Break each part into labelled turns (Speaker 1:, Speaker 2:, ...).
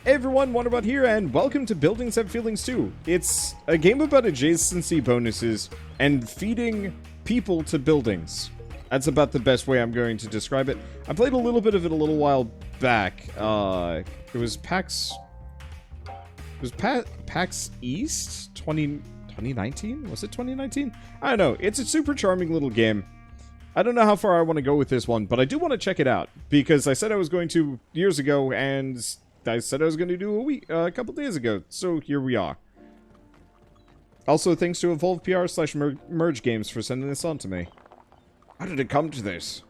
Speaker 1: Hey everyone, Wanderbot here, and welcome to Buildings Have Feelings Too. It's a game about adjacency bonuses and feeding people to buildings. That's about the best way I'm going to describe it. I played a little bit of it a little while back. It was PAX... PAX East? 2019? Was it 2019? I don't know. It's a super charming little game. I don't know how far I want to go with this one, but I do want to check it out. Because I said I was going to years ago, and I said I was going to do a couple days ago, so here we are. Also, thanks to Evolve PR/Merge Games for sending this on to me. How did it come to this?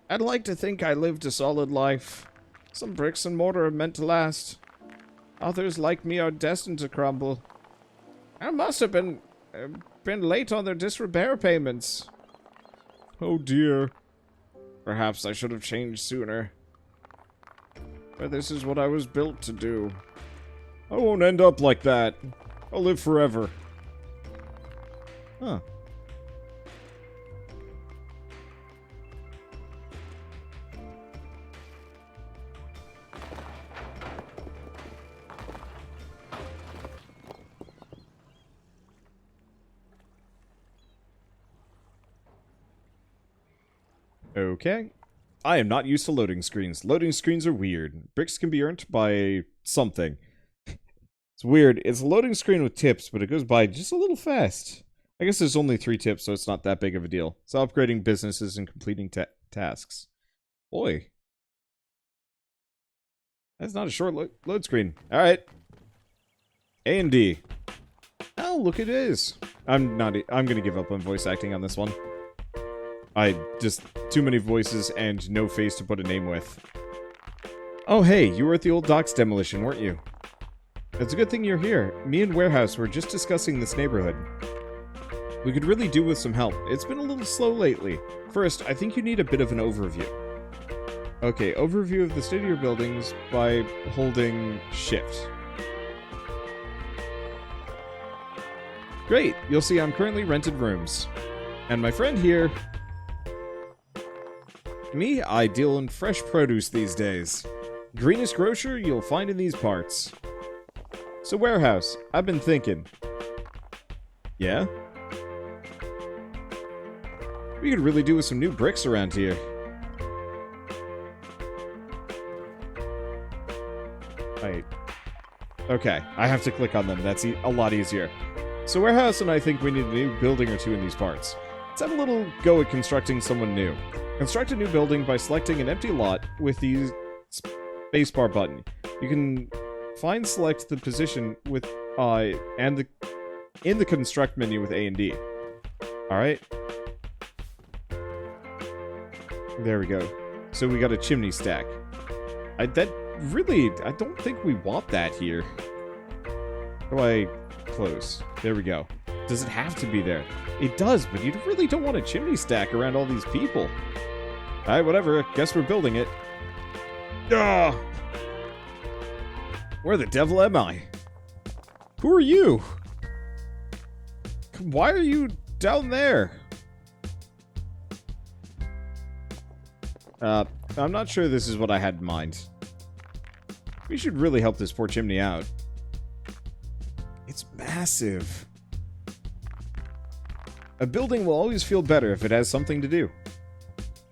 Speaker 1: I'd like to think I lived a solid life. Some bricks and mortar are meant to last. Others, like me, are destined to crumble. I must have been late on their disrepair payments. Oh dear. Perhaps I should have changed sooner. But this is what I was built to do. I won't end up like that. I'll live forever. Huh. Okay. I am not used to loading screens. Loading screens are weird. Bricks can be earned by something. It's weird. It's a loading screen with tips, but it goes by just a little fast. I guess there's only 3 tips, so it's not that big of a deal. It's upgrading businesses and completing tasks. Boy. That's not a short load screen. Alright. A and D. Oh, look it is. I'm gonna give up on voice acting on this one. Just too many voices and no face to put a name with. Oh hey, you were at the old docks demolition, weren't you? It's a good thing you're here. Me and Warehouse were just discussing this neighborhood. We could really do with some help. It's been a little slow lately. First, I think you need a bit of an overview. Okay, overview of the state of your buildings by holding shift. Great, you'll see I'm currently rented rooms. And my friend here... Me, I deal in fresh produce these days. Greenest grocer you'll find in these parts. So Warehouse, I've been thinking. Yeah? We could really do with some new bricks around here. Okay, I have to click on them. That's a lot easier. So Warehouse and I think we need a new building or two in these parts. Let's have a little go at constructing someone new. Construct a new building by selecting an empty lot with the spacebar button. You can select the position with in the construct menu with A and D. Alright. There we go. So we got a chimney stack. I don't think we want that here. How do I close? There we go. Does it have to be there? It does, but you really don't want a chimney stack around all these people. Alright, whatever. Guess we're building it. Ah! Where the devil am I? Who are you? Why are you down there? I'm not sure this is what I had in mind. We should really help this poor chimney out. It's massive. A building will always feel better if it has something to do.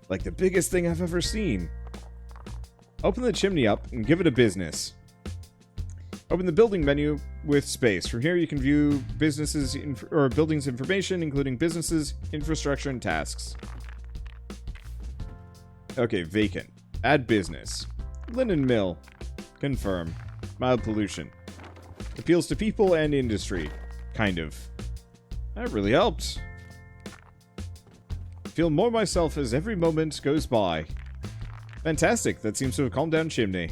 Speaker 1: Like the biggest thing I've ever seen. Open the chimney up and give it a business. Open the building menu with space. From here you can view businesses or buildings information, including businesses, infrastructure, and tasks. Okay, vacant. Add business. Linen mill. Confirm. Mild pollution. Appeals to people and industry. Kind of. That really helped. Feel more myself as every moment goes by. Fantastic, that seems to have calmed down chimney.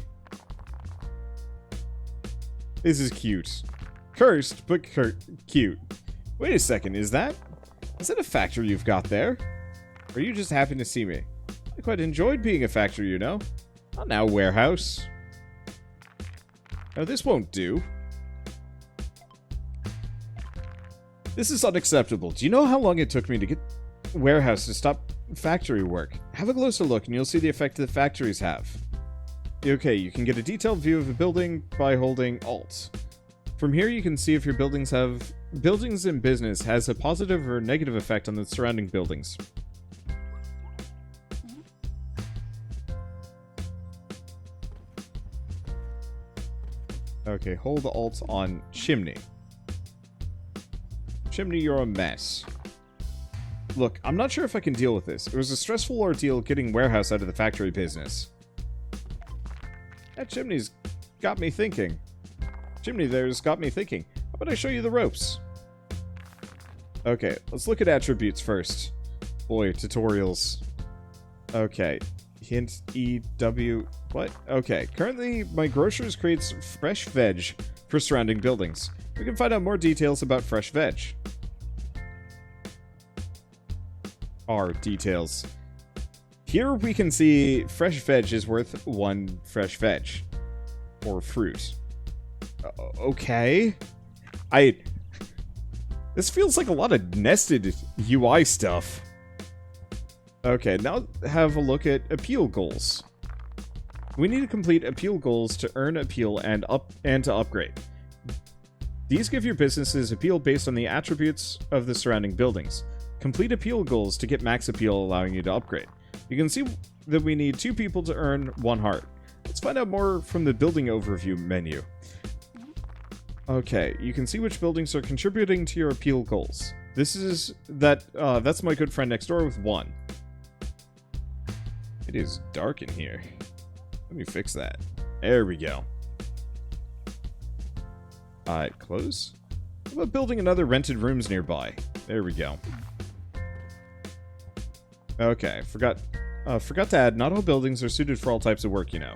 Speaker 1: This is cute. Cursed, but cute. Wait a second, is that a factory you've got there? Or are you just happy to see me? I quite enjoyed being a factory, you know. Not now, Warehouse. No, this won't do. This is unacceptable. Do you know how long it took me to get Warehouse to stop factory work? Have a closer look and you'll see the effect the factories have. Okay, you can get a detailed view of a building by holding Alt. From here you can see if your buildings in business has a positive or negative effect on the surrounding buildings. Okay, hold Alt on Chimney. Chimney, you're a mess. Look, I'm not sure if I can deal with this. It was a stressful ordeal getting warehouse out of the factory business. That chimney's got me thinking. Chimney there's got me thinking. How about I show you the ropes? Okay, let's look at attributes first. Boy, tutorials. Okay, hint EW. What? Okay, currently my grocers creates fresh veg for surrounding buildings. We can find out more details about fresh veg. Our details. Here we can see fresh veg is worth 1 fresh veg. Or fruit. Okay. This feels like a lot of nested UI stuff. Okay, now have a look at appeal goals. We need to complete appeal goals to earn appeal and to upgrade. These give your businesses appeal based on the attributes of the surrounding buildings. Complete appeal goals to get max appeal, allowing you to upgrade. You can see that we need 2 people to earn 1 heart. Let's find out more from the building overview menu. Okay, you can see which buildings are contributing to your appeal goals. That's my good friend next door with 1. It is dark in here. Let me fix that. There we go. Alright, close. How about building another rented rooms nearby? There we go. Okay, forgot to add, not all buildings are suited for all types of work, you know.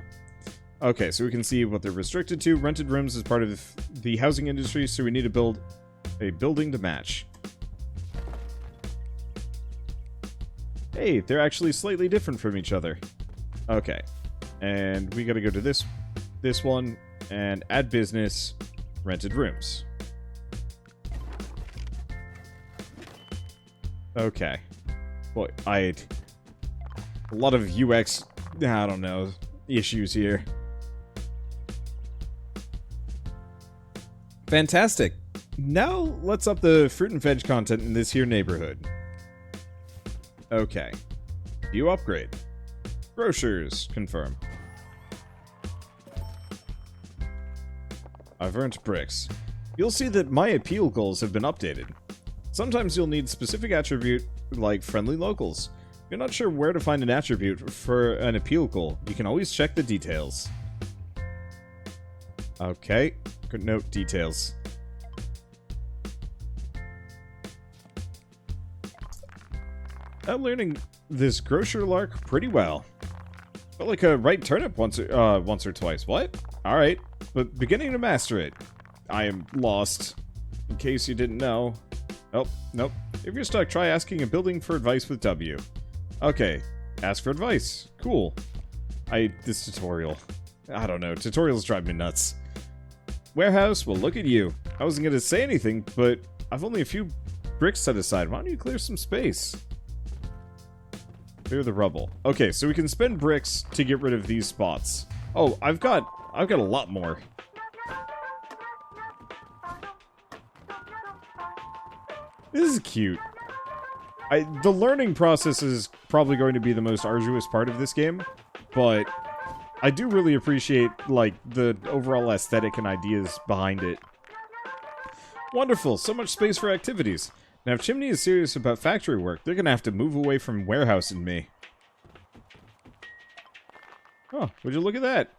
Speaker 1: Okay, so we can see what they're restricted to. Rented rooms is part of the housing industry, so we need to build a building to match. Hey, they're actually slightly different from each other. Okay, and we gotta go to this one, and add business, rented rooms. Okay. Boy, a lot of UX, I don't know, issues here. Fantastic. Now, let's up the fruit and veg content in this here neighborhood. Okay. View upgrade. Grocers, confirm. I've earned bricks. You'll see that my appeal goals have been updated. Sometimes you'll need specific attribute like friendly locals. If you're not sure where to find an attribute for an appeal goal, you can always check the details. Okay, good note, details. I'm learning this grocer lark pretty well. Felt like a right turnip once or twice. What? Alright, but beginning to master it. I am lost. In case you didn't know. Nope. If you're stuck, try asking a building for advice with W. Okay, ask for advice. Cool. This tutorial. I don't know, tutorials drive me nuts. Warehouse, well look at you. I wasn't gonna say anything, but I've only a few bricks set aside. Why don't you clear some space? Clear the rubble. Okay, so we can spend bricks to get rid of these spots. Oh, I've got a lot more. This is cute. The learning process is probably going to be the most arduous part of this game, but I do really appreciate, like, the overall aesthetic and ideas behind it. Wonderful, so much space for activities. Now, if Chimney is serious about factory work, they're gonna have to move away from warehouse and me. Oh, would you look at that?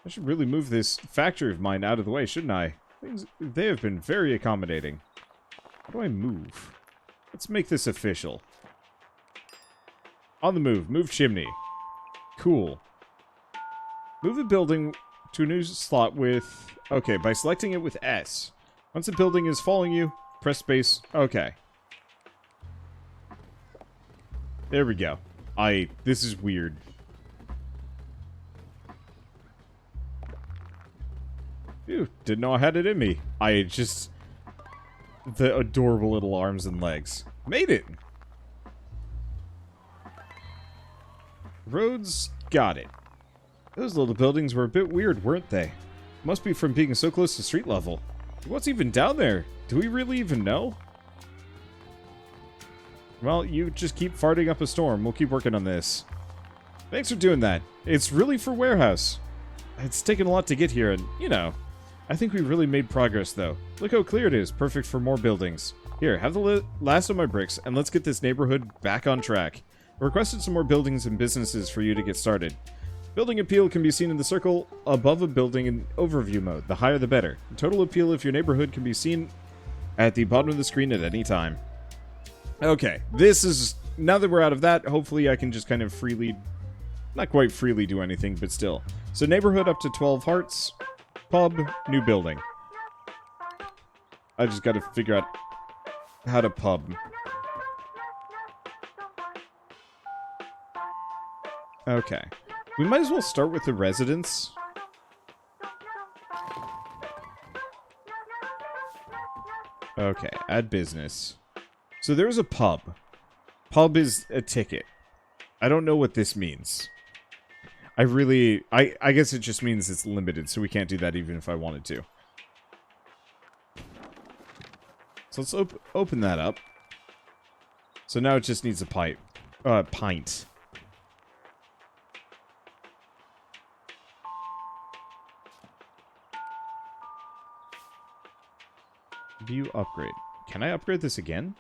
Speaker 1: I should really move this factory of mine out of the way, shouldn't I? They have been very accommodating. How do I move? Let's make this official. On the move. Move chimney. Cool. Move a building to a new slot with... Okay, by selecting it with S. Once a building is following you, press space. Okay. There we go. This is weird. Phew, didn't know I had it in me. The adorable little arms and legs. Made it! Roads, got it. Those little buildings were a bit weird, weren't they? Must be from being so close to street level. What's even down there? Do we really even know? Well, you just keep farting up a storm. We'll keep working on this. Thanks for doing that. It's really for warehouse. It's taken a lot to get here, and, you know, I think we really made progress, though. Look how clear it is. Perfect for more buildings. Here, have the last of my bricks, and let's get this neighborhood back on track. I requested some more buildings and businesses for you to get started. Building appeal can be seen in the circle above a building in overview mode. The higher the better. The total appeal of your neighborhood can be seen at the bottom of the screen at any time. Okay, this is... Now that we're out of that, hopefully I can just kind of freely... Not quite freely do anything, but still. So neighborhood up to 12 hearts. Pub, new building. I just gotta figure out how to pub. Okay. We might as well start with the residents. Okay, add business. So there's a pub. Pub is a ticket. I don't know what this means. I guess it just means it's limited, so we can't do that even if I wanted to. So let's open that up. So now it just needs a pint. View upgrade. Can I upgrade this again?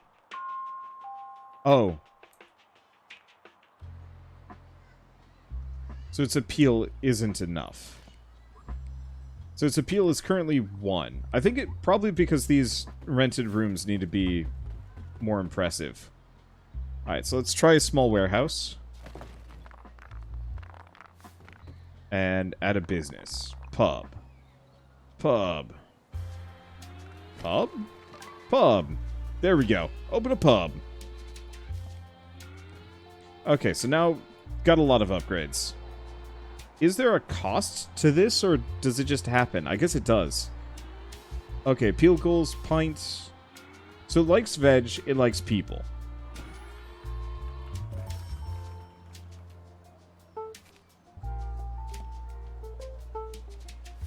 Speaker 1: Oh. So its appeal isn't enough. So its appeal is currently 1. I think it probably because these rented rooms need to be more impressive. Alright, so let's try a small warehouse. And add a business. Pub. Pub. Pub? Pub. There we go. Open a pub. Okay, so now got a lot of upgrades. Is there a cost to this, or does it just happen? I guess it does. Okay, peel goals, pints. So it likes veg, it likes people.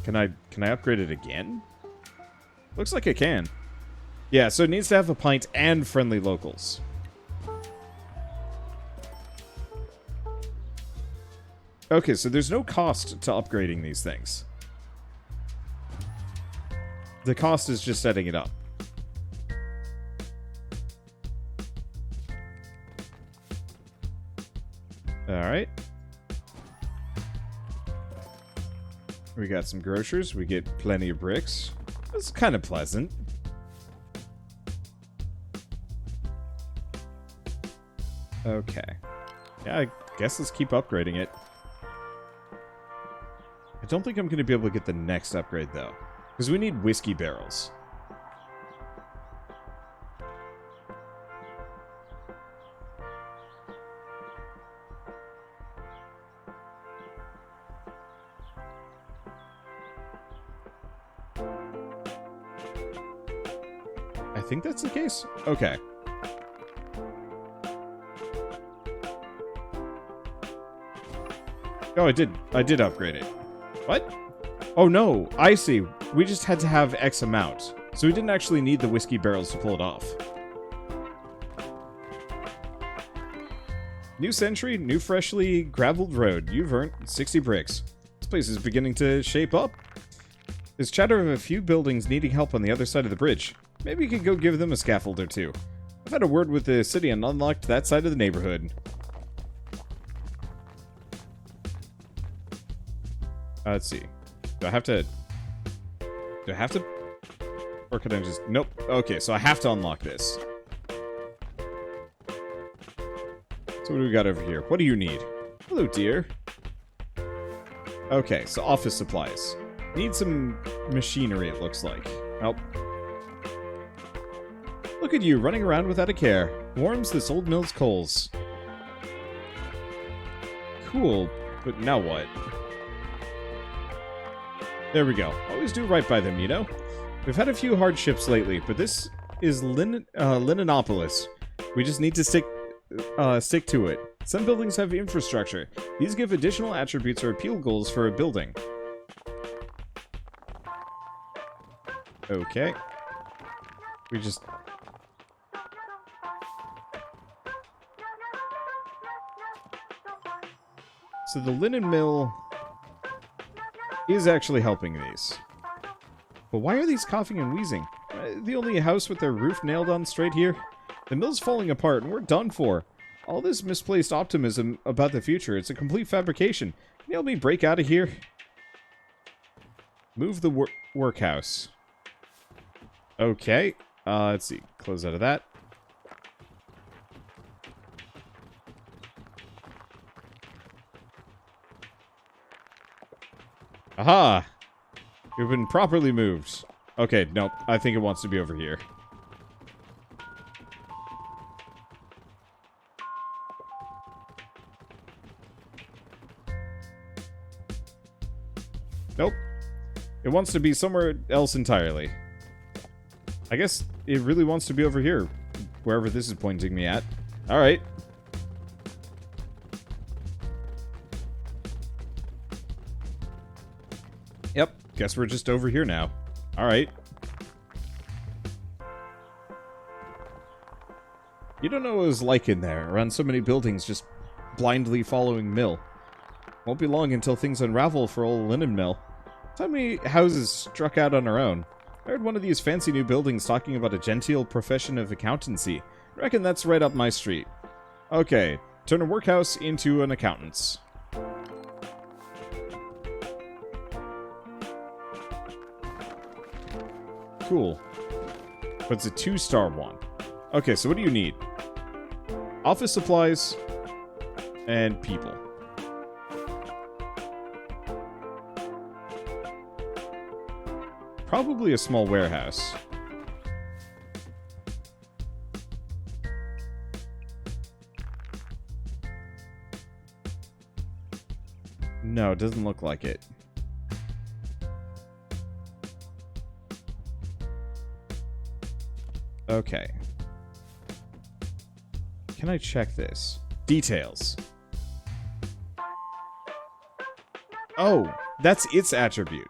Speaker 1: Can I upgrade it again? Looks like I can. Yeah, so it needs to have a pint and friendly locals. Okay, so there's no cost to upgrading these things. The cost is just setting it up. Alright. We got some grocers. We get plenty of bricks. It's kind of pleasant. Okay. Yeah, I guess let's keep upgrading it. I don't think I'm going to be able to get the next upgrade, though. Because we need whiskey barrels. I think that's the case. Okay. Oh, I did upgrade it. What? Oh, no. I see. We just had to have X amount. So we didn't actually need the whiskey barrels to pull it off. New century, new freshly graveled road. You've earned 60 bricks. This place is beginning to shape up. There's chatter of a few buildings needing help on the other side of the bridge. Maybe you could go give them a scaffold or two. I've had a word with the city and unlocked that side of the neighborhood. Let's see. Do I have to... Or could I just... Nope. Okay, so I have to unlock this. So what do we got over here? What do you need? Hello, dear. Okay, so office supplies. Need some machinery, it looks like. Oh. Look at you, running around without a care. Warms this old mill's coals. Cool, but now what? There we go. Always do right by them, you know? We've had a few hardships lately, but this is Linenopolis. We just need to stick to it. Some buildings have infrastructure. These give additional attributes or appeal goals for a building. Okay. We just... So the linen mill is actually helping these. But why are these coughing and wheezing? The only house with their roof nailed on straight here? The mill's falling apart and we're done for. All this misplaced optimism about the future, it's a complete fabrication. Can you help me break out of here? Move the workhouse. Okay. Let's see. Close out of that. Aha! You've been properly moved. Okay, nope. I think it wants to be over here. Nope. It wants to be somewhere else entirely. I guess it really wants to be over here, wherever this is pointing me at. Alright. Yep, guess we're just over here now. Alright. You don't know what it was like in there, around so many buildings just blindly following mill. Won't be long until things unravel for old linen mill. How many houses struck out on our own? I heard one of these fancy new buildings talking about a genteel profession of accountancy. I reckon that's right up my street. Okay, turn a workhouse into an accountant's. Cool. But it's a 2-star one. Okay, so what do you need? Office supplies and people. Probably a small warehouse. No, it doesn't look like it. Okay. Can I check this? Details. Oh, that's its attribute.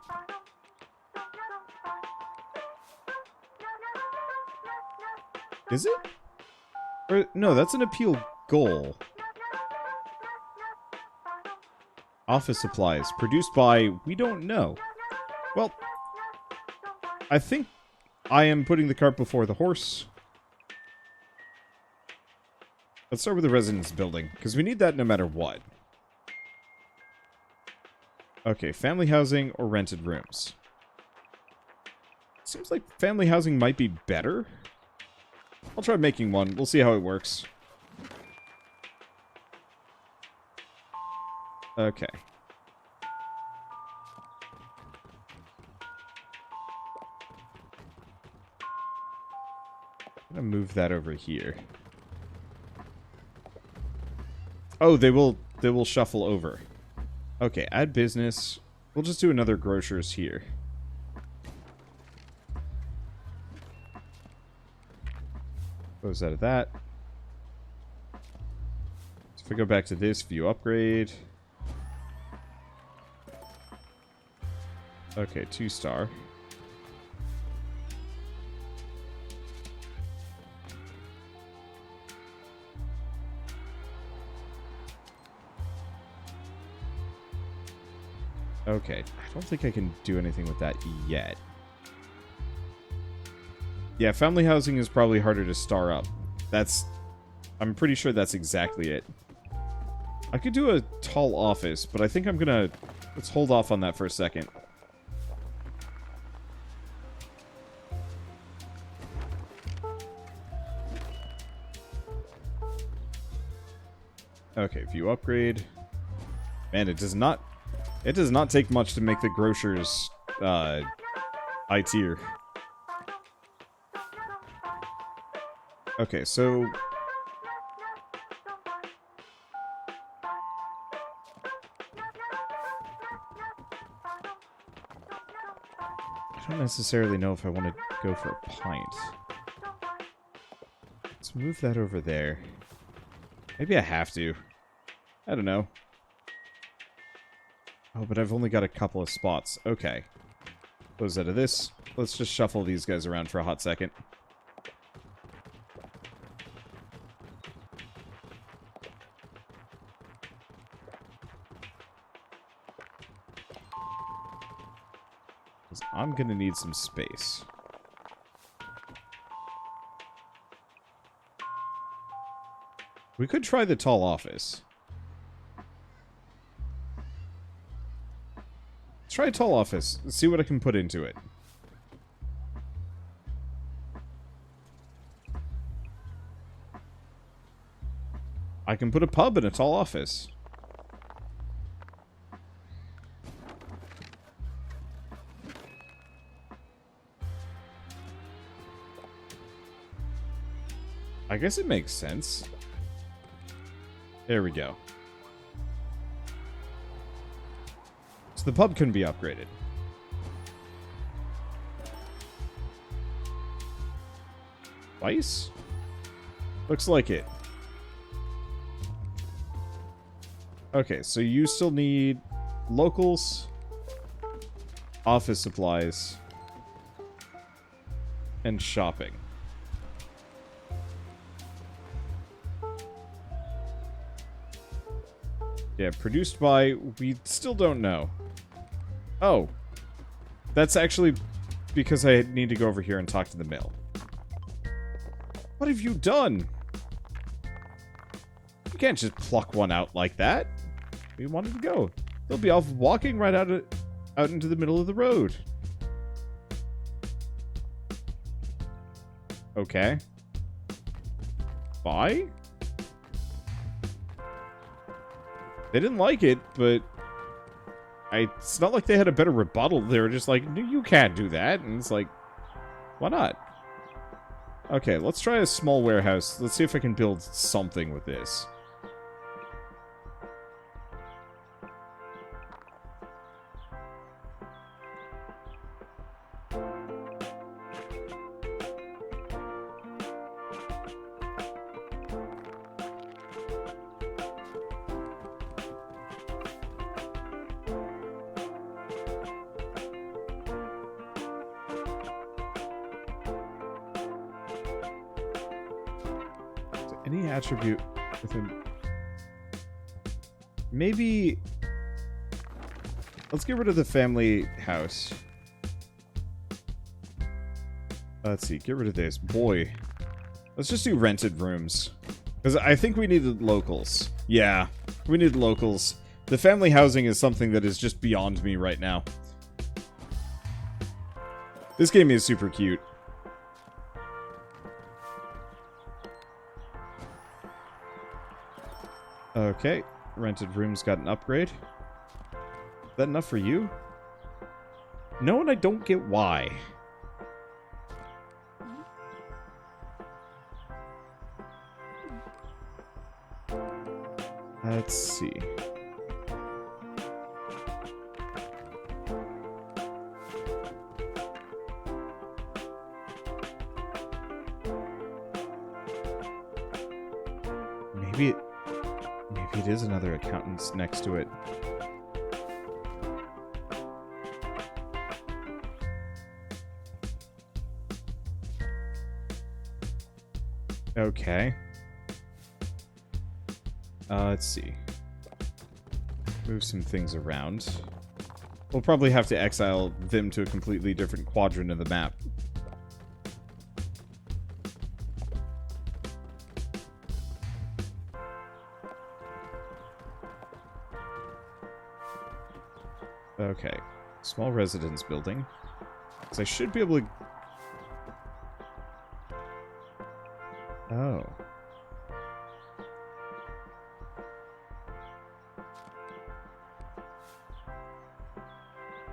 Speaker 1: Is it? Or, no, that's an appeal goal. Office supplies. Produced by... we don't know. Well, I think I am putting the cart before the horse. Let's start with the residence building, because we need that no matter what. Okay, family housing or rented rooms. Seems like family housing might be better. I'll try making one. We'll see how it works. Okay. I'm gonna move that over here. Oh, they will shuffle over. Okay, add business. We'll just do another grocer's here. Close out of that. So if we go back to this, view upgrade. Okay, 2-star. Okay, I don't think I can do anything with that yet. Yeah, family housing is probably harder to star up. I'm pretty sure that's exactly it. I could do a tall office, but I think I'm gonna... let's hold off on that for a second. Okay, view upgrade. Man, it does not take much to make the grocer's I tier. Okay, so I don't necessarily know if I want to go for a pint. Let's move that over there. Maybe I have to. I don't know. Oh, but I've only got a couple of spots. Okay. Close out of this. Let's just shuffle these guys around for a hot second. I'm gonna need some space. We could try the tall office. Try a tall office. See what I can put into it. I can put a pub in a tall office. I guess it makes sense. There we go. So the pub can be upgraded. Twice? Looks like it. Okay, so you still need locals, office supplies, and shopping. Yeah, produced by... we still don't know. Oh. That's actually because I need to go over here and talk to the mill. What have you done? You can't just pluck one out like that. Where you wanted to go? They'll be off walking right out into the middle of the road. Okay. Bye? They didn't like it, but it's not like they had a better rebuttal. They were just like, no, you can't do that. And it's like, why not? Okay, let's try a small warehouse. Let's see if I can build something with this. Any attribute within... maybe... let's get rid of the family house. Let's see, get rid of this. Boy. Let's just do rented rooms. Because I think we needed locals. Yeah, we need locals. The family housing is something that is just beyond me right now. This game is super cute. Okay, rented rooms got an upgrade. Is that enough for you? No, and I don't get why. Let's see. Maybe it is another accountant's next to it. Okay. Let's see. Move some things around. We'll probably have to exile them to a completely different quadrant of the map. Okay. Small residence building. So I should be able to... oh.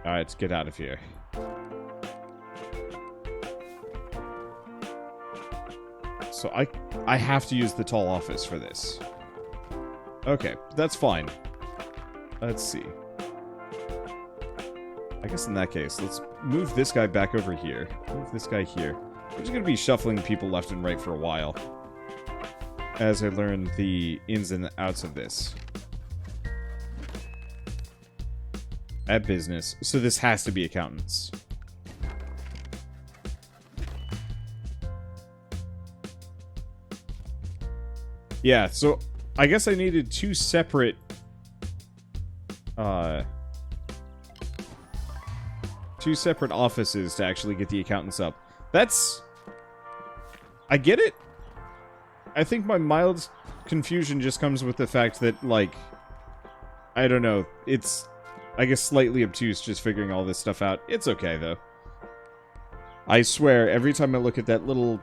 Speaker 1: Alright, let's get out of here. So I have to use the tall office for this. Okay, that's fine. Let's see. I guess in that case, let's move this guy back over here. Move this guy here. I'm just going to be shuffling people left and right for a while. As I learn the ins and outs of this. at business, so this has to be accountants. Yeah, so I guess I needed two separate offices to actually get the accountants up. That's... I get it. I think my mild confusion just comes with the fact that, like, I don't know, it's, I guess, slightly obtuse just figuring all this stuff out. It's okay, though. I swear, every time I look at that little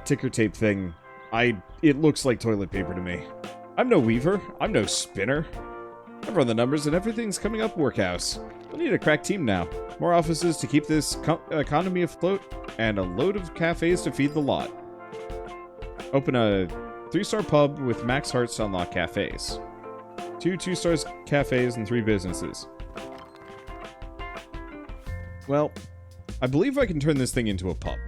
Speaker 1: ticker tape thing, it looks like toilet paper to me. I'm no weaver. I'm no spinner. I've run the numbers and everything's coming up workhouse. We'll need a crack team now. More offices to keep this economy afloat, and a load of cafes to feed the lot. Open a 3-star pub with max hearts to unlock cafes. 2 2-star cafes and 3 businesses. Well, I believe I can turn this thing into a pub.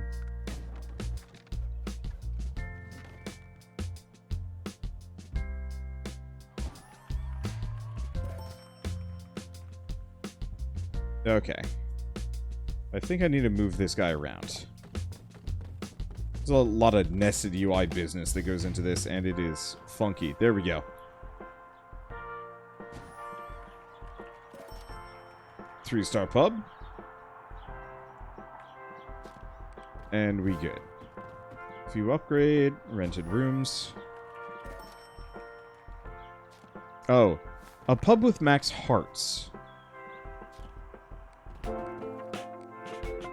Speaker 1: Okay. I think I need to move this guy around. There's a lot of nested UI business that goes into this, and it is funky. There we go. 3-star pub. And we good. View upgrade, rented rooms. Oh, a pub with max hearts.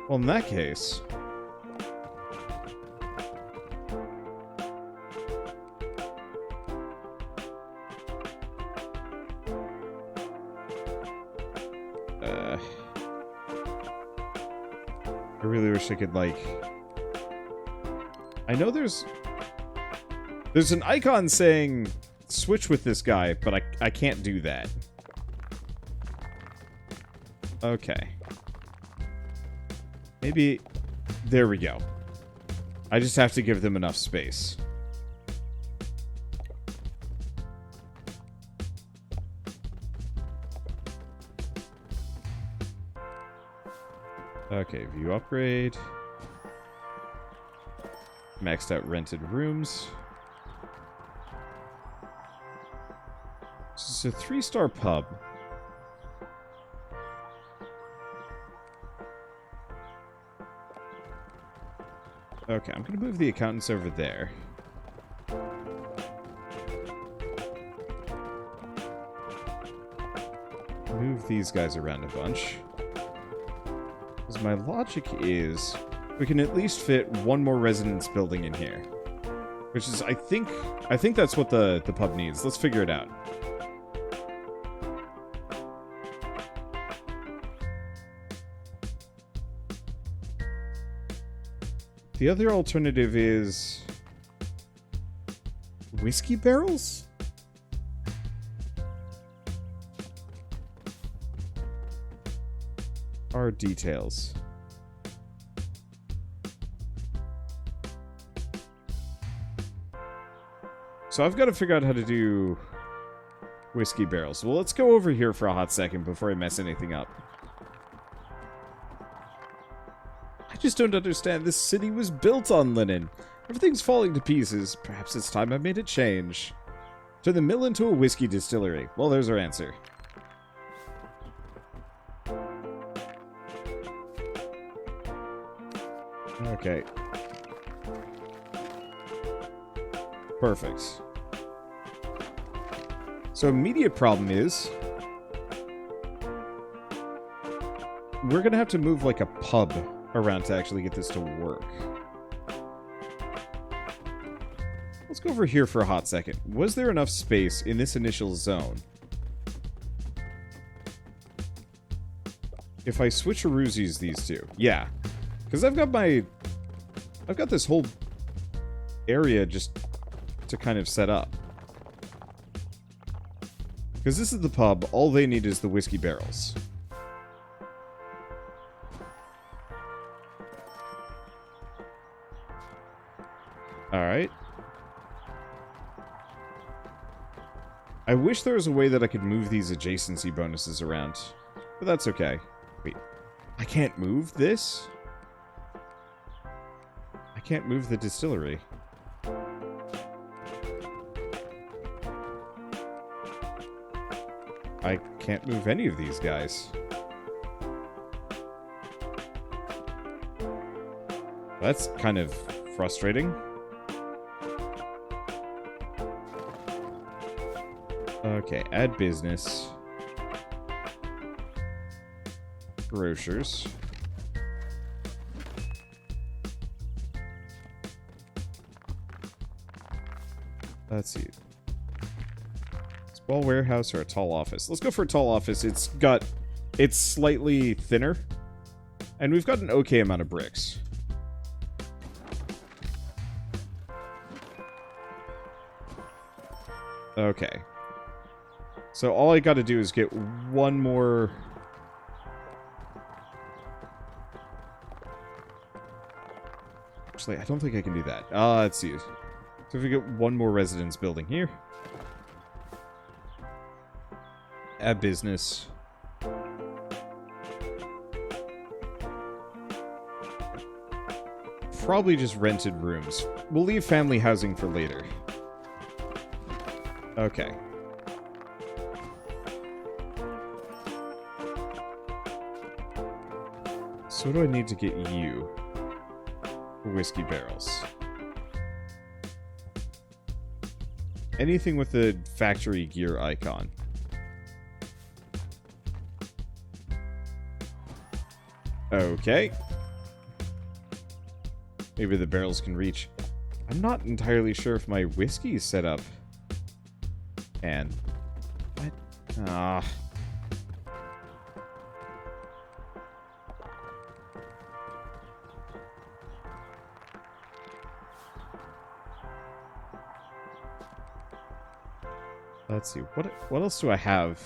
Speaker 1: Well, in that case... I really wish I could, like... I know there's an icon saying switch with this guy, but I can't do that. Okay. Maybe... There we go. I just have to give them enough space. Okay, view upgrade. Maxed out rented rooms. This is a 3-star pub. Okay, I'm gonna move the accountants over there. Move these guys around a bunch. Because my logic is we can at least fit one more residence building in here. Which is, I think that's what the pub needs. Let's figure it out. The other alternative is... whiskey barrels? Are details. So I've got to figure out how to do whiskey barrels. Well, let's go over here for a hot second before I mess anything up. I just don't understand. This city was built on linen. Everything's falling to pieces. Perhaps it's time I made a change. Turn the mill into a whiskey distillery. Well, there's our answer. Okay. Perfect. So immediate problem is... we're gonna have to move like a pub around to actually get this to work. Let's go over here for a hot second. Was there enough space in this initial zone? If I switcheroosies these two. Yeah. Because I've got this whole area just to kind of set up. Because this is the pub, all they need is the whiskey barrels. Alright. I wish there was a way that I could move these adjacency bonuses around. But that's okay. Wait, I can't move this? I can't move the distillery. I can't move any of these guys. That's kind of frustrating. Okay, add business. Grocers. Let's see. Small warehouse or a tall office? Let's go for a tall office. It's slightly thinner. And we've got an okay amount of bricks. Okay. So all I gotta do is get one more... Actually, I don't think I can do that. Let's see. So if we get one more residence building here. Add business. Probably just rented rooms. We'll leave family housing for later. Okay. So what do I need to get you? Whiskey barrels. Anything with the factory gear icon. Okay. Maybe the barrels can reach. I'm not entirely sure if my whiskey is set up. And what? Ah. Let's see. What else do I have?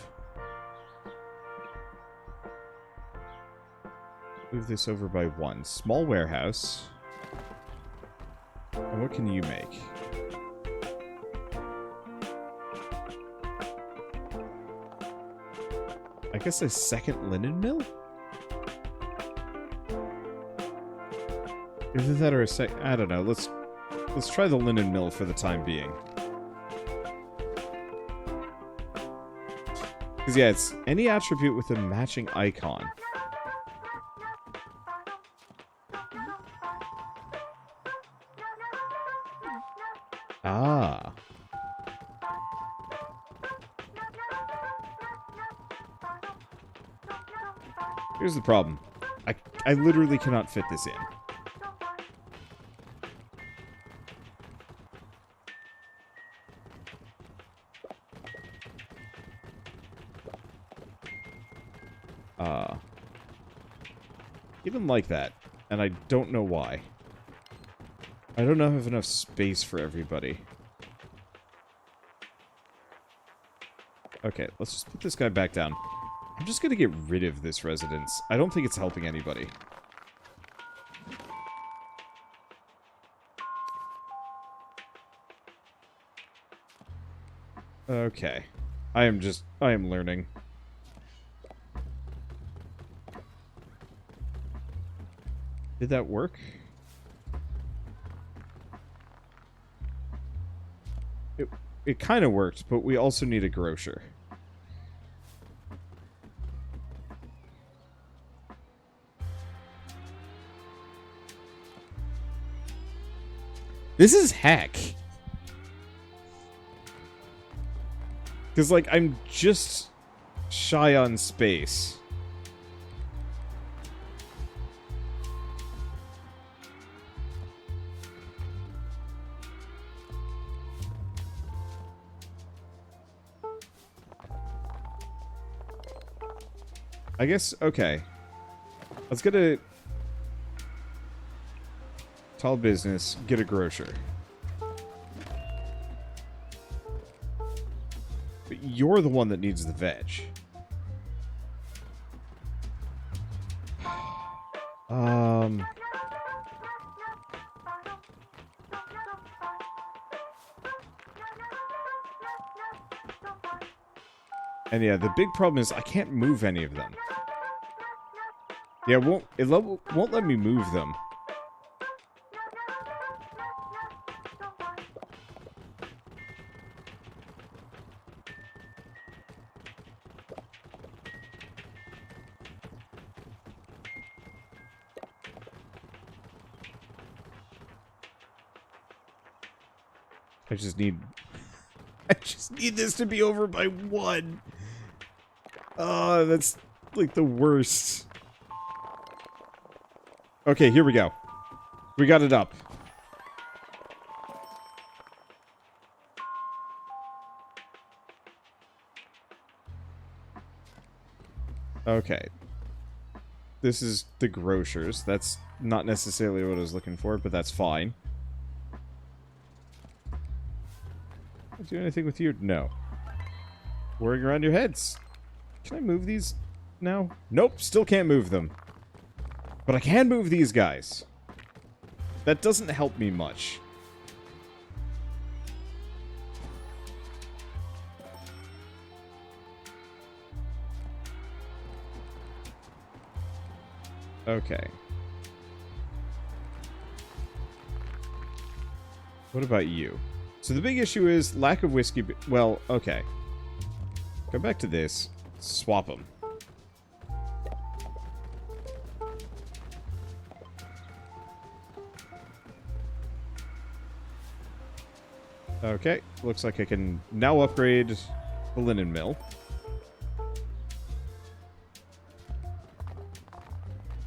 Speaker 1: Move this over by one. Small warehouse. And what can you make? I guess a second linen mill? Either that or a I don't know. Let's try the linen mill for the time being. Because yeah, it's any attribute with a matching icon. Ah. Here's the problem. I literally cannot fit this in. Even like that. And I don't know why. I don't have enough space for everybody. Okay, let's just put this guy back down. I'm just gonna get rid of this residence. I don't think it's helping anybody. Okay. I am learning. Did that work? It kind of worked, but we also need a grocer. This is heck. Because, like, I'm just shy on space. I guess, okay. Let's get a tall business, get a grocer. But you're the one that needs the veg. And yeah, the big problem is I can't move any of them. Yeah, won't let me move them. I just need this to be over by 1. Oh, that's like the worst. Okay, here we go. We got it up. Okay. This is the grocers. That's not necessarily what I was looking for, but that's fine. Do anything with you? No. Whirring around your heads. Can I move these now? Nope, still can't move them. But I can move these guys. That doesn't help me much. Okay. What about you? So the big issue is lack of whiskey. Well, okay. Go back to this. Swap them. Okay. Looks like I can now upgrade the linen mill.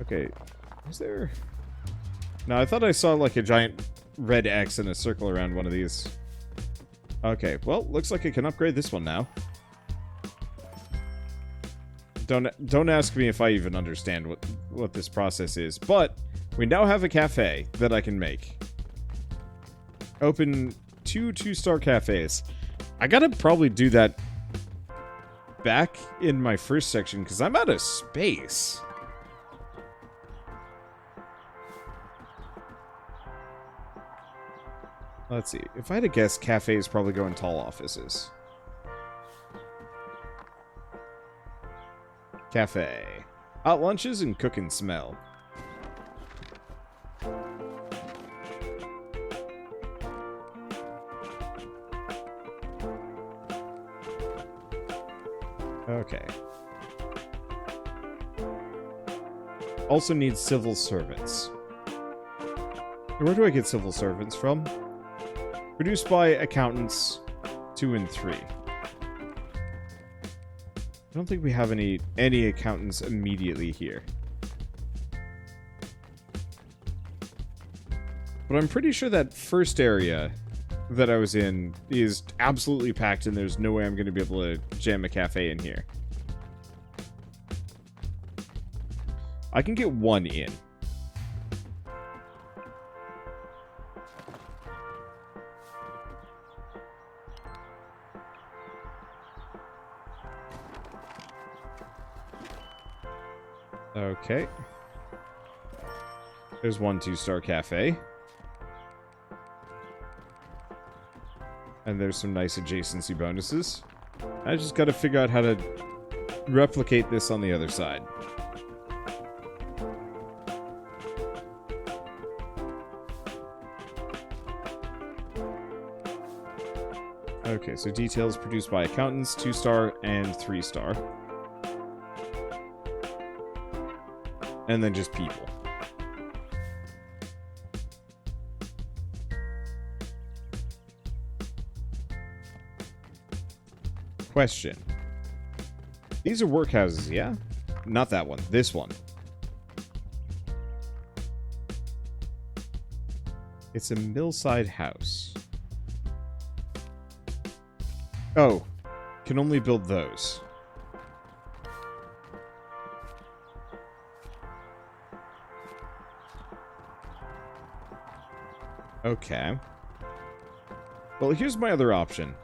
Speaker 1: Okay. Is there... No, I thought I saw like a giant red X in a circle around one of these. Okay, well, looks like I can upgrade this one now. Don't ask me if I even understand what this process is, but we now have a cafe that I can make. Open 2 2-star cafes. I gotta probably do that back in my first section because I'm out of space. Let's see. If I had to guess, cafes probably go in tall offices. Cafe. Hot lunches and cook and smell. Okay. Also needs civil servants. Where do I get civil servants from? Produced by accountants 2 and 3. I don't think we have any accountants immediately here. But I'm pretty sure that first area that I was in is absolutely packed and there's no way I'm going to be able to jam a cafe in here. I can get 1 in. Okay. There's 1 2-star cafe. And there's some nice adjacency bonuses. I just gotta figure out how to replicate this on the other side. Okay, so details produced by accountants, 2-star and 3-star. And then just people. Question. These are workhouses, yeah? Not that one. This one. It's a millside house. Oh. Can only build those. Okay. Well, here's my other option.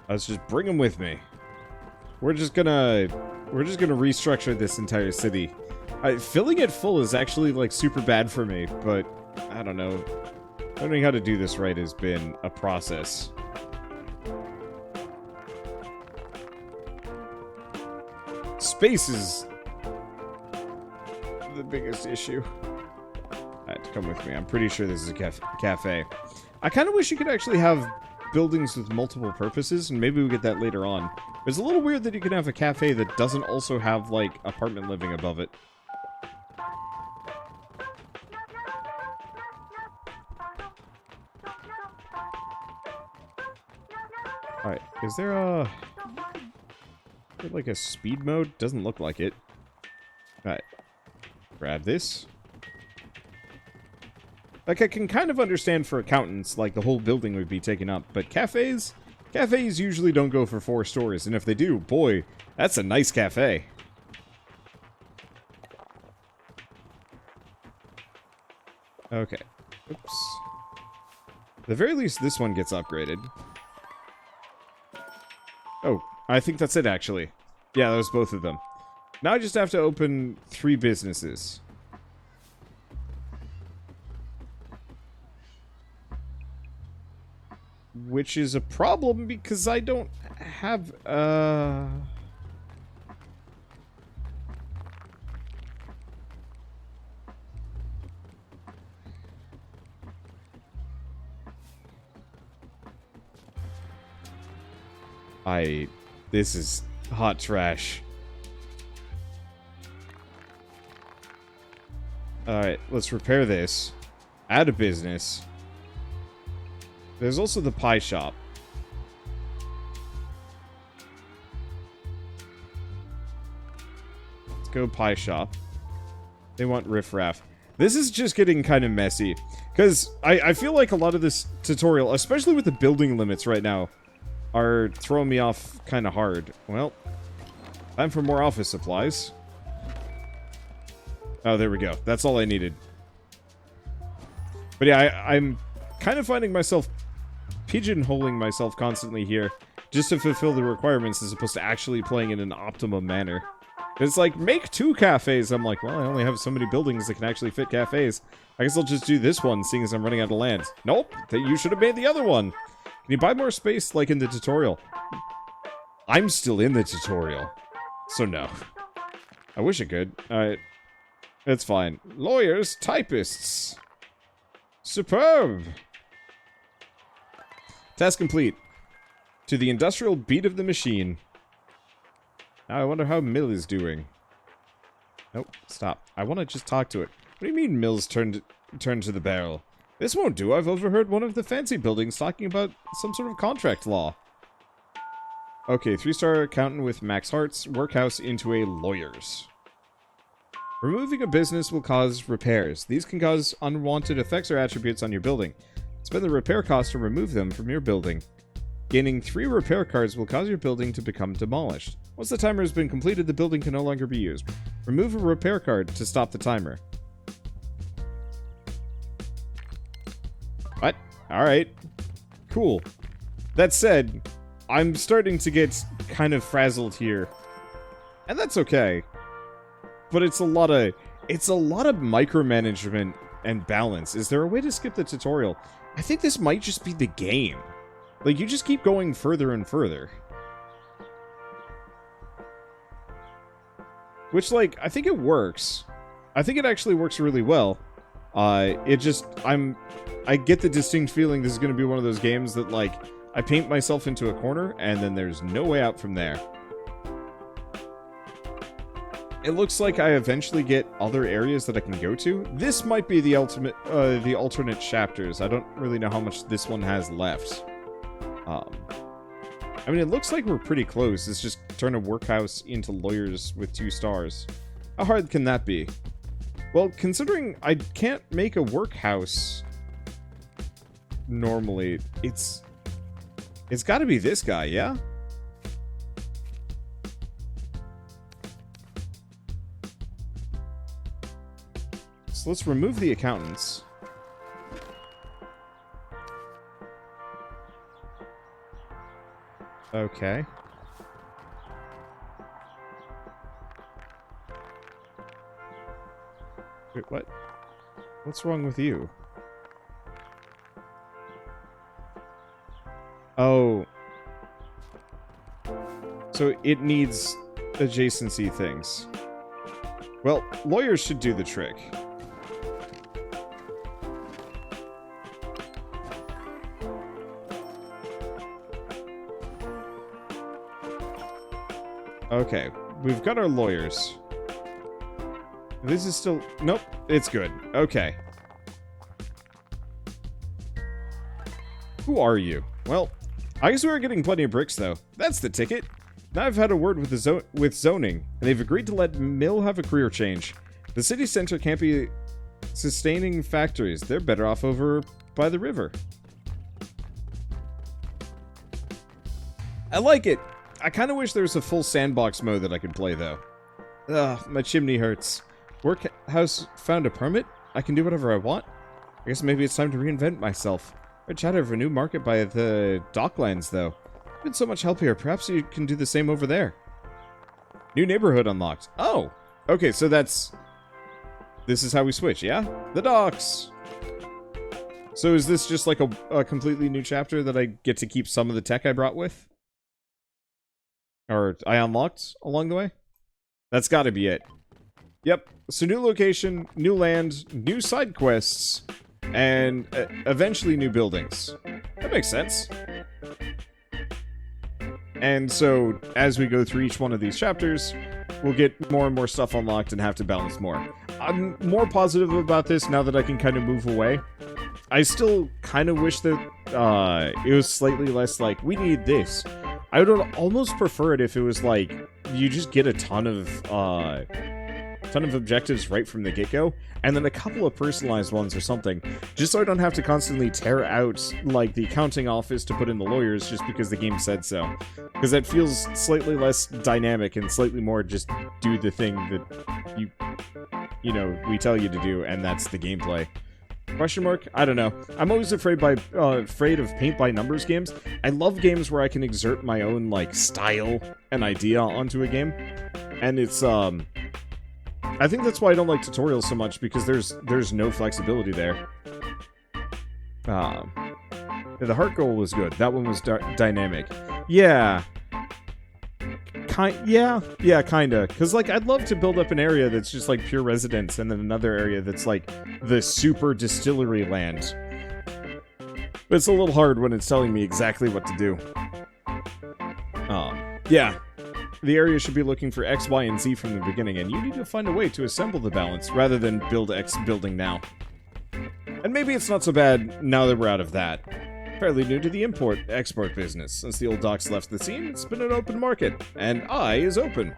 Speaker 1: Let's just bring them with me. We're just gonna restructure this entire city. Filling it full is actually like super bad for me, but I don't know. Learning how to do this right has been a process. Space is the biggest issue. Alright, come with me. I'm pretty sure this is a cafe. I kind of wish you could actually have buildings with multiple purposes, and maybe we'll get that later on. It's a little weird that you can have a cafe that doesn't also have, like, apartment living above it. Alright, is there like a speed mode? Doesn't look like it. Alright. Grab this. Like, I can kind of understand for accountants, like, the whole building would be taken up, but cafes usually don't go for 4 stories, and if they do, boy, that's a nice cafe. Okay. Oops. At the very least, this one gets upgraded. Oh, I think that's it, actually. Yeah, that was both of them. Now I just have to open 3 businesses. Which is a problem because I don't have, This is hot trash. Alright, let's repair this. Add a business. There's also the pie shop. Let's go pie shop. They want riffraff. This is just getting kind of messy. Because I feel like a lot of this tutorial, especially with the building limits right now, are throwing me off kind of hard. Well, time for more office supplies. Oh, there we go. That's all I needed. But yeah, I'm kind of finding myself pigeonholing myself constantly here just to fulfill the requirements as opposed to actually playing in an optimum manner. It's like, make 2 cafes. I'm like, well, I only have so many buildings that can actually fit cafes. I guess I'll just do this one, seeing as I'm running out of land. Nope, you should have made the other one. Can you buy more space like in the tutorial? I'm still in the tutorial, so no. I wish I could. Alright. It's fine. Lawyers, typists. Superb. Task complete. To the industrial beat of the machine. Now I wonder how Mill is doing. Nope, stop. I want to just talk to it. What do you mean Mill's turned to the barrel? This won't do. I've overheard one of the fancy buildings talking about some sort of contract law. Okay, 3-star accountant with max hearts. Workhouse into a lawyer's. Removing a business will cause repairs. These can cause unwanted effects or attributes on your building. Spend the repair cost to remove them from your building. Gaining 3 repair cards will cause your building to become demolished. Once the timer has been completed, the building can no longer be used. Remove a repair card to stop the timer. What? Alright. Cool. That said, I'm starting to get kind of frazzled here. And that's okay. But it's a lot of micromanagement and balance. Is there a way to skip the tutorial? I think this might just be the game. Like, you just keep going further and further. Which, like, I think it works. I think it actually works really well. I get the distinct feeling this is going to be one of those games that, like, I paint myself into a corner, and then there's no way out from there. It looks like I eventually get other areas that I can go to. This might be the alternate chapters. I don't really know how much this one has left. I mean, it looks like we're pretty close. It's just turn a workhouse into lawyers with 2 stars. How hard can that be? Well, considering I can't make a workhouse normally, it's got to be this guy, yeah? So let's remove the accountants. Okay. Wait, what? What's wrong with you? Oh. So it needs adjacency things. Well, lawyers should do the trick. Okay, we've got our lawyers. This is still... Nope, it's good. Okay. Who are you? Well, I guess we are getting plenty of bricks, though. That's the ticket. Now I've had a word with the zoning, and they've agreed to let Mill have a career change. The city center can't be sustaining factories. They're better off over by the river. I like it. I kind of wish there was a full sandbox mode that I could play, though. Ugh, my chimney hurts. Workhouse found a permit? I can do whatever I want? I guess maybe it's time to reinvent myself. I chatter of a new market by the Docklands, though. Been so much help here. Perhaps you can do the same over there. New neighborhood unlocked. Oh! Okay, so that's... This is how we switch, yeah? The docks! So is this just like a completely new chapter that I get to keep some of the tech I brought with? Or I unlocked along the way? That's gotta be it. Yep. So new location, new land, new side quests, and eventually new buildings. That makes sense. And so, as we go through each one of these chapters, we'll get more and more stuff unlocked and have to balance more. I'm more positive about this now that I can kind of move away. I still kind of wish that it was slightly less like, we need this. I would almost prefer it if it was like, you just get a ton of objectives right from the get-go, and then a couple of personalized ones or something, just so I don't have to constantly tear out, like, the accounting office to put in the lawyers just because the game said so. Because that feels slightly less dynamic and slightly more just do the thing that you know, we tell you to do, and that's the gameplay. Question mark? I don't know. I'm always afraid of paint-by-numbers games. I love games where I can exert my own, like, style and idea onto a game. And it's, I think that's why I don't like tutorials so much, because there's no flexibility there. The heart goal was good. That one was dynamic. Yeah. Yeah, kinda. Because, like, I'd love to build up an area that's just, like, pure residence, and then another area that's, like, the super distillery land. But it's a little hard when it's telling me exactly what to do. Yeah. The area should be looking for X, Y, and Z from the beginning, and you need to find a way to assemble the balance, rather than build X building now. And maybe it's not so bad now that we're out of that. Fairly new to the import-export business. Since the old docks left the scene, it's been an open market, and I is open.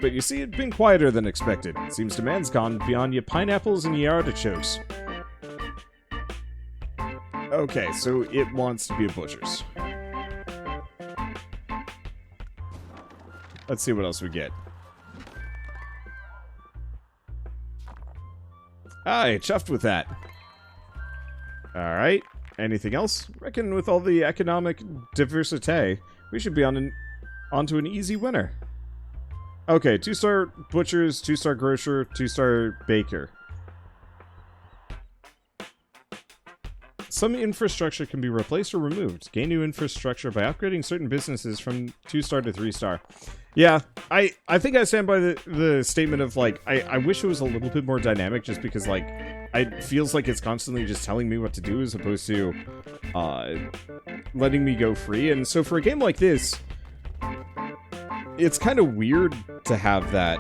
Speaker 1: But you see, it's been quieter than expected. It seems demand's gone beyond your pineapples and your artichokes. Okay, so it wants to be a butcher's. Let's see what else we get. Aye, chuffed with that. Alright. Anything else? Reckon with all the economic diversity, we should be onto an easy winner. Okay, 2-star butchers, 2-star grocer, 2-star baker. Some infrastructure can be replaced or removed. Gain new infrastructure by upgrading certain businesses from 2-star to 3-star. Yeah, I think I stand by the statement of, like, I wish it was a little bit more dynamic, just because, like, it feels like it's constantly just telling me what to do as opposed to letting me go free. And so for a game like this, it's kind of weird to have that.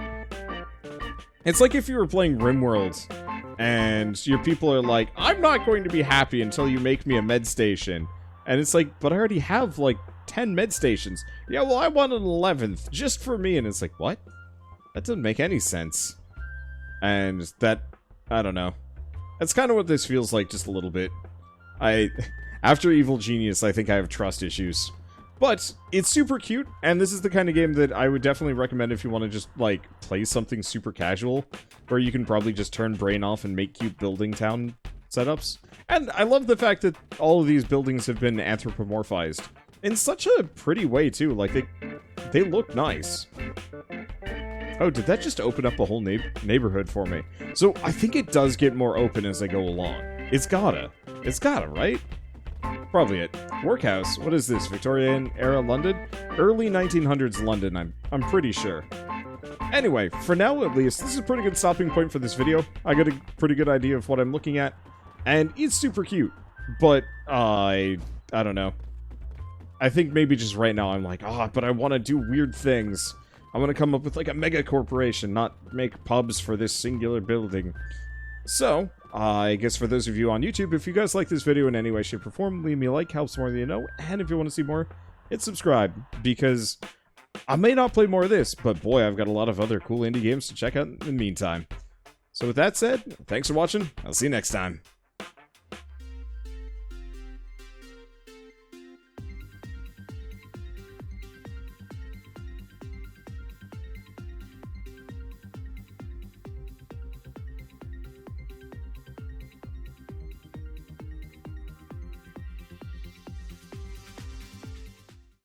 Speaker 1: It's like if you were playing RimWorld and your people are like, I'm not going to be happy until you make me a med station. And it's like, but I already have, like, 10 med stations. Yeah, well, I want an 11th just for me. And it's like, what? That doesn't make any sense. And that, I don't know. That's kind of what this feels like, just a little bit. After Evil Genius, I think I have trust issues. But it's super cute, and this is the kind of game that I would definitely recommend if you want to just, like, play something super casual, where you can probably just turn brain off and make cute building town setups. And I love the fact that all of these buildings have been anthropomorphized. In such a pretty way, too. Like, they look nice. Oh, did that just open up a whole neighborhood for me? So, I think it does get more open as I go along. It's gotta. It's gotta, right? Probably it. Workhouse. What is this? Victorian era London? Early 1900s London, I'm pretty sure. Anyway, for now at least, this is a pretty good stopping point for this video. I got a pretty good idea of what I'm looking at, and it's super cute, but I don't know. I think maybe just right now I'm like, but I want to do weird things. I want to come up with like a mega corporation, not make pubs for this singular building. So, I guess for those of you on YouTube, if you guys like this video in any way, shape, or form, leave me a like, helps more than you know, and if you want to see more, hit subscribe, because I may not play more of this, but boy, I've got a lot of other cool indie games to check out in the meantime. So with that said, thanks for watching, I'll see you next time.